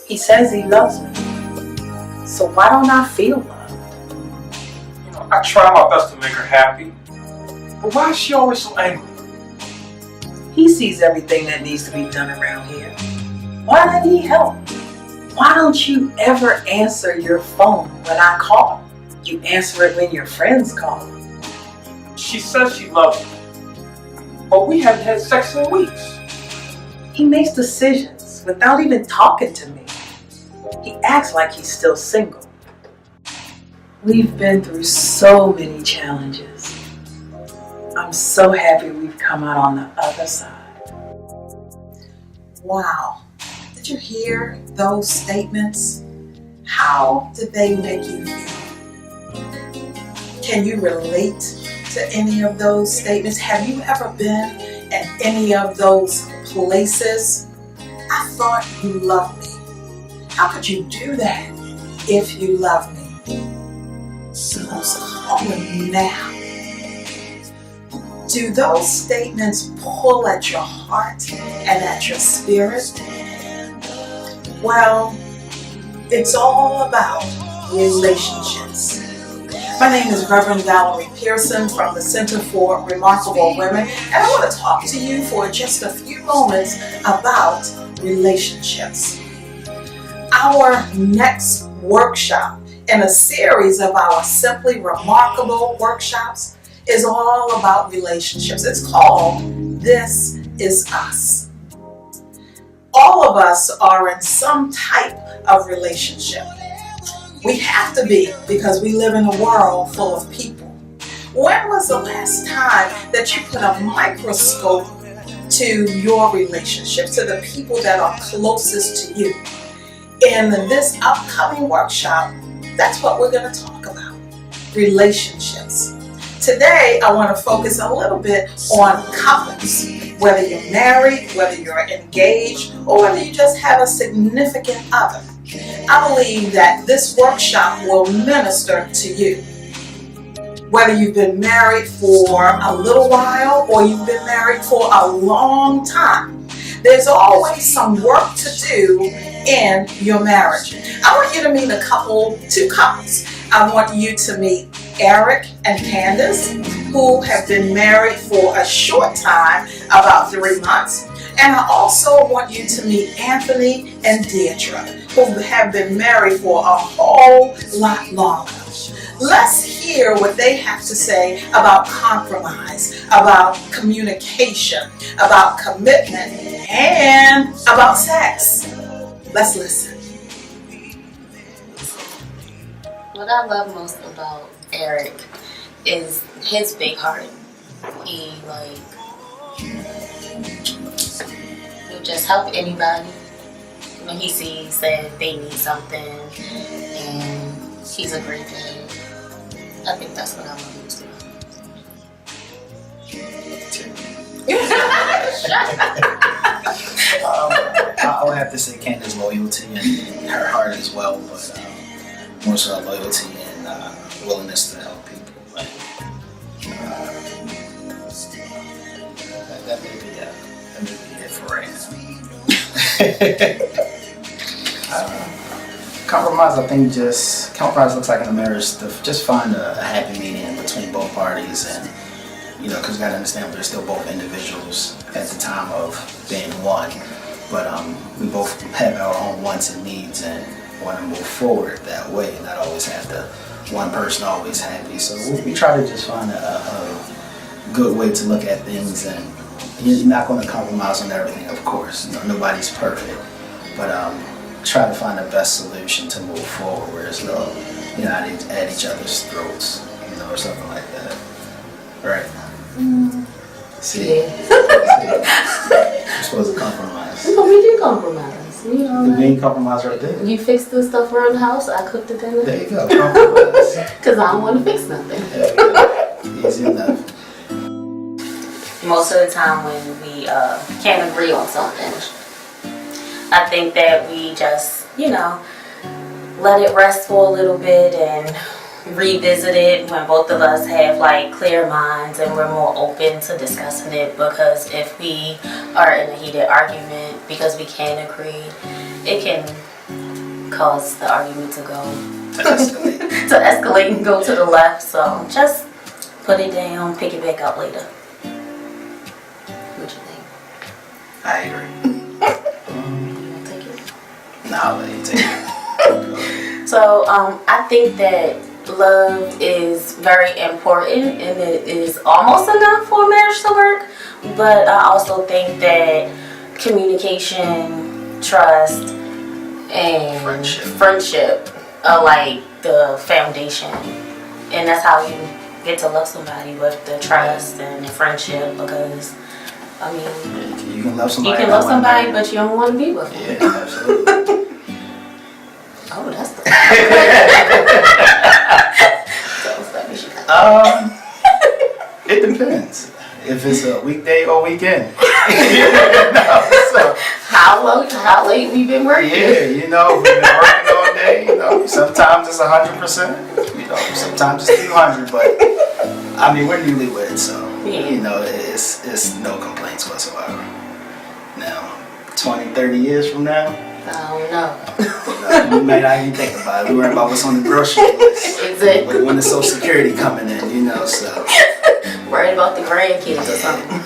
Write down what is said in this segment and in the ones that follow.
He says he loves me. So why don't I feel love? I try my best to make her happy. But why is she always so angry? He sees everything that needs to be done around here. Why doesn't he help? Why don't you ever answer your phone when I call? You answer it when your friends call. She says she loves me. But we haven't had sex in weeks. He makes decisions without even talking to me. He acts like he's still single. We've been through so many challenges. I'm so happy we've come out on the other side. Wow. Did you hear those statements? How did they make you feel? Can you relate to any of those statements? Have you ever been in any of those places? I thought you loved me. How could you do that if you love me? Who's calling you now? Do those statements pull at your heart and at your spirit? Well, it's all about relationships. My name is Reverend Valerie Pearson from the Center for Remarkable Women, and I want to talk to you for just a few moments about relationships. Our next workshop in a series of our Simply Remarkable workshops is all about relationships. It's called This Is Us. All of us are in some type of relationship. We have to be, because we live in a world full of people. When was the last time that you put a microscope to your relationships, to the people that are closest to you? In this upcoming workshop, that's what we're going to talk about, relationships. Today, I want to focus a little bit on couples, whether you're married, whether you're engaged, or whether you just have a significant other. I believe that this workshop will minister to you. Whether you've been married for a little while or you've been married for a long time, there's always some work to do in your marriage. I want you to meet two couples. I want you to meet Eric and Candace, who have been married for a short time, about 3 months. And I also want you to meet Anthony and Deidre, who have been married for a whole lot longer. Let's hear what they have to say about compromise, about communication, about commitment, and about sex. Let's listen. What I love most about Eric is his big heart. He'll just help anybody when he sees that they need something, and he's a great man. I think that's what I love most about I would have to say Candace's loyalty and her heart as well, but more so loyalty and willingness to help people. That may be it for right now. Compromise, I think compromise looks like in a marriage to just find a happy medium between both parties, and because you gotta understand we're still both individuals at the time of being one, but we both have our own wants and needs and want to move forward that way, and not always have one person always happy. So we try to just find a good way to look at things, and you're not going to compromise on everything, of course. Nobody's perfect, but try to find the best solution to move forward, where it's not at each other's throats, or something like that. Right? See? You're supposed to compromise. No, we did compromise. We ain't compromise right there. You fixed the stuff around the house, I cooked the dinner. There you go, compromise. Because I don't want to fix nothing. Easy enough. Most of the time when we can't agree on something, I think that we just, let it rest for a little bit and revisit it when both of us have clear minds and we're more open to discussing it. Because if we are in a heated argument because we can't agree, it can cause the argument to go To escalate. to escalate and go to the left. So just put it down, pick it back up later. What you think? I agree. You gonna take it? Nah, I'll let you take it. So I think that love is very important, and it is almost enough for a marriage to work. But I also think that communication, trust, and friendship are like the foundation, and that's how you get to love somebody, with the trust and the friendship. Because I mean, You can love somebody. you can love somebody, but you don't want to be with them. Yeah, absolutely. Oh, that's the. It depends. If it's a weekday or weekend. So, How late we been working? yeah, we've been working all day. Sometimes it's 100%. Sometimes it's 200. But I mean, we're newlyweds, so it's no complaints whatsoever. Now, 20, 30 years from now, I don't know. we may not even think about it. We worry about what's on the grocery list. Exactly. When the Social Security coming in, so. Worried about the grandkids or something.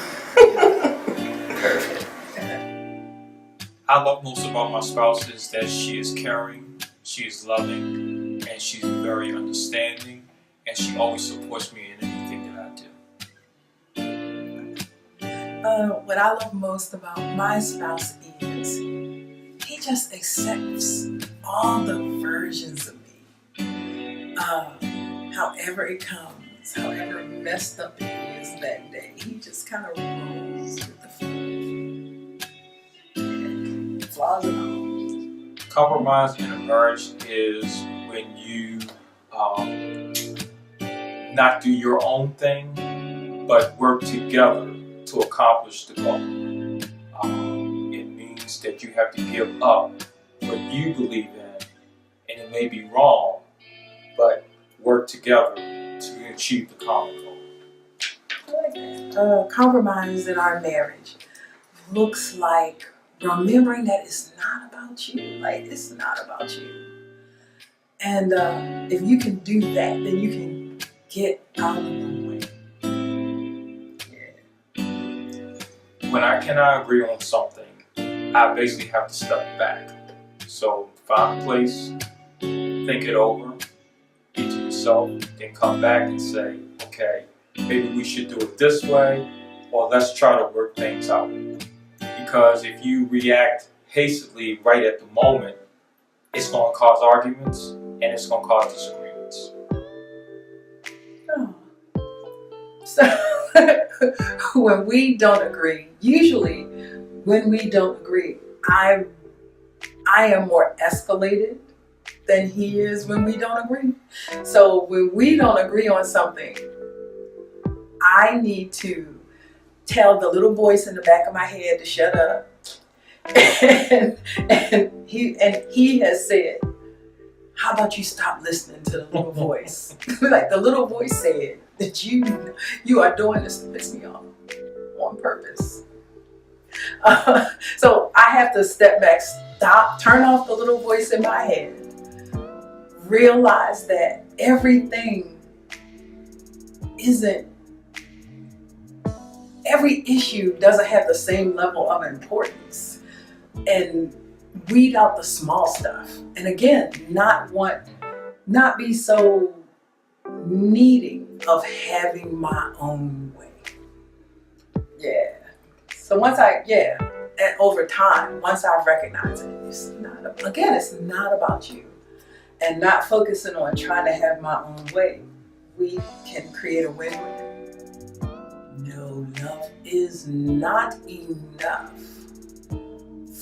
Perfect. I love most about my spouse is that she is caring, she is loving, and she's very understanding, and she always supports me in anything that I do. What I love most about my spouse is he just accepts all the versions of me. However it comes, however messed up it is that day, he just kind of rolls with the flow. Flaws and all. Compromise in a marriage is when you not do your own thing, but work together to accomplish the goal. It means that you have to give up what you believe in, and it may be wrong, but work together to achieve the common goal. I like that. Compromise in our marriage looks like remembering that it's not about you. Like, it's not about you. And if you can do that, then you can get out of the way. When I cannot agree on something, I basically have to step back. So find a place, think it over, be to yourself, then come back and say, okay, maybe we should do it this way, or let's try to work things out. Because if you react hastily right at the moment, it's going to cause arguments and it's going to cause disagreements. Oh. So when we don't agree, usually when we don't agree, I am more escalated than he is when we don't agree. So when we don't agree on something, I need to tell the little voice in the back of my head to shut up. And he has said, how about you stop listening to the little voice? Like the little voice said that you are doing this to piss me off on purpose. So I have to step back, stop, turn off the little voice in my head, realize that every issue doesn't have the same level of importance, and weed out the small stuff. And again, not be so needing of having my own way. Yeah. So and over time, once I recognize it, it's not about you, and not focusing on trying to have my own way, we can create a win-win. No, love is not enough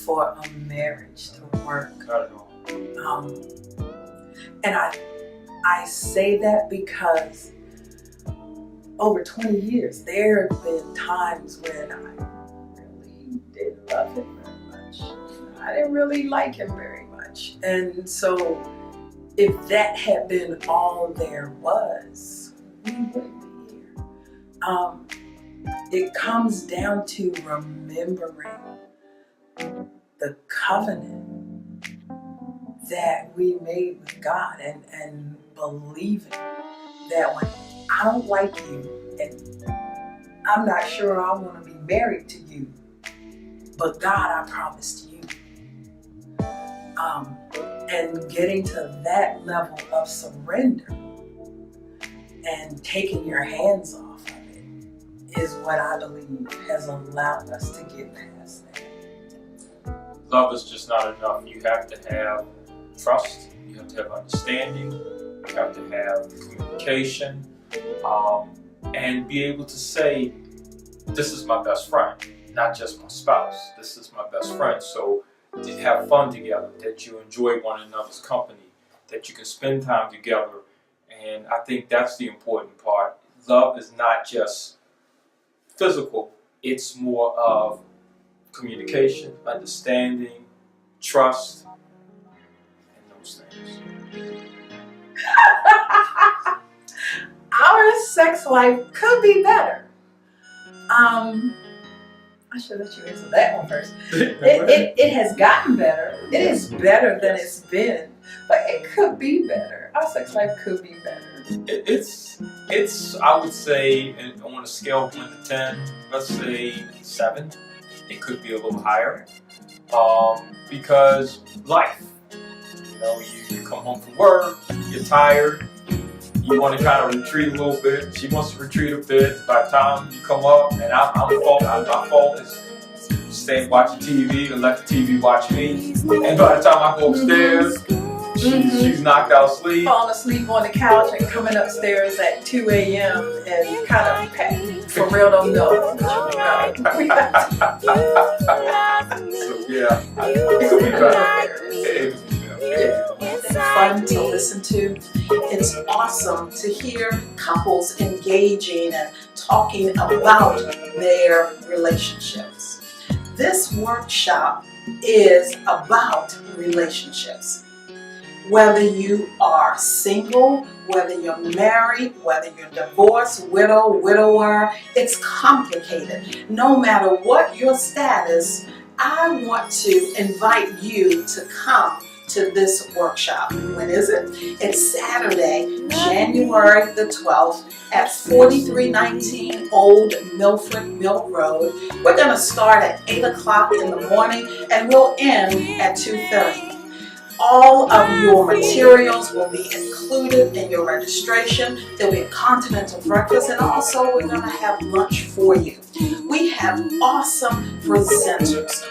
for a marriage to work. Not at all. And I say that because over 20 years, there have been times when I really didn't love him very much. I didn't really like him very much. And so if that had been all there was, we wouldn't be here. It comes down to remembering the covenant that we made with God, and believing that when I don't like you and I'm not sure I want to be married to you, but God, I promised you. And getting to that level of surrender and taking your hands off of it is what I believe has allowed us to get past that. Love is just not enough. You have to have trust, you have to have understanding, you have to have communication, and be able to say, this is my best friend, not just my spouse. This is my best friend. So to have fun together, that you enjoy one another's company, that you can spend time together. And I think that's the important part. Love is not just physical, it's more of communication, understanding, trust, and those things. Our sex life could be better. I should let you answer that one first. It has gotten better. It is better than it's been, but it could be better. Our sex life could be better. It's I would say, on a scale of 1 to 10, let's say 7. It could be a little higher, because life. You know, you come home from work, you're tired, you want to kind of retreat a little bit. She wants to retreat a bit. By the time you come up, and my fault is staying watching TV and let the TV watch me. And by the time I go upstairs, she's knocked out asleep. Falling asleep on the couch and coming upstairs at 2 a.m. and kind of, for real, don't know. So yeah, it could be better. It's fun to listen to. It's awesome to hear couples engaging and talking about their relationships. This workshop is about relationships. Whether you are single, whether you're married, whether you're divorced, widow, widower, it's complicated. No matter what your status, I want to invite you to come to this workshop. When is it? It's Saturday, January the 12th at 4319 Old Milford Mill Road. We're going to start at 8 o'clock in the morning and we'll end at 2:30. All of your materials will be included in your registration. There'll be a continental breakfast, and also we're going to have lunch for you. We have awesome presenters.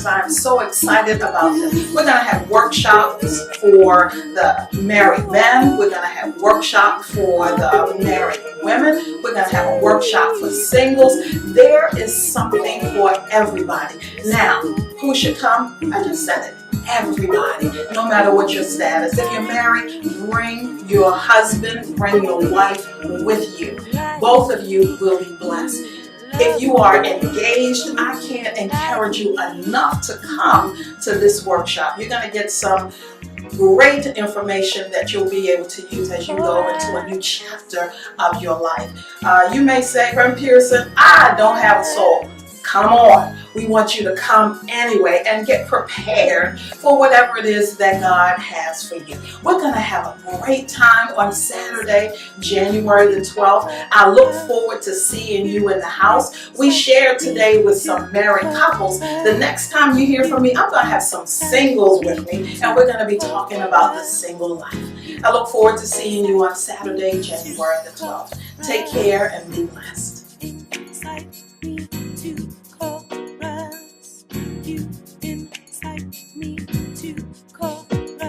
I am so excited about them. We're going to have workshops for the married men. We're going to have workshop for the married women. We're going to have a workshop for singles. There is something for everybody. Now, who should come? I just said it. Everybody, no matter what your status. If you're married, bring your husband, bring your wife with you. Both of you will be blessed. If you are engaged, I can't encourage you enough to come to this workshop. You're going to get some great information that you'll be able to use as you go into a new chapter of your life. You may say, Reverend Pearson, I don't have a soul. Come on. We want you to come anyway and get prepared for whatever it is that God has for you. We're going to have a great time on Saturday, January the 12th. I look forward to seeing you in the house. We shared today with some married couples. The next time you hear from me, I'm going to have some singles with me, and we're going to be talking about the single life. I look forward to seeing you on Saturday, January the 12th. Take care and be blessed.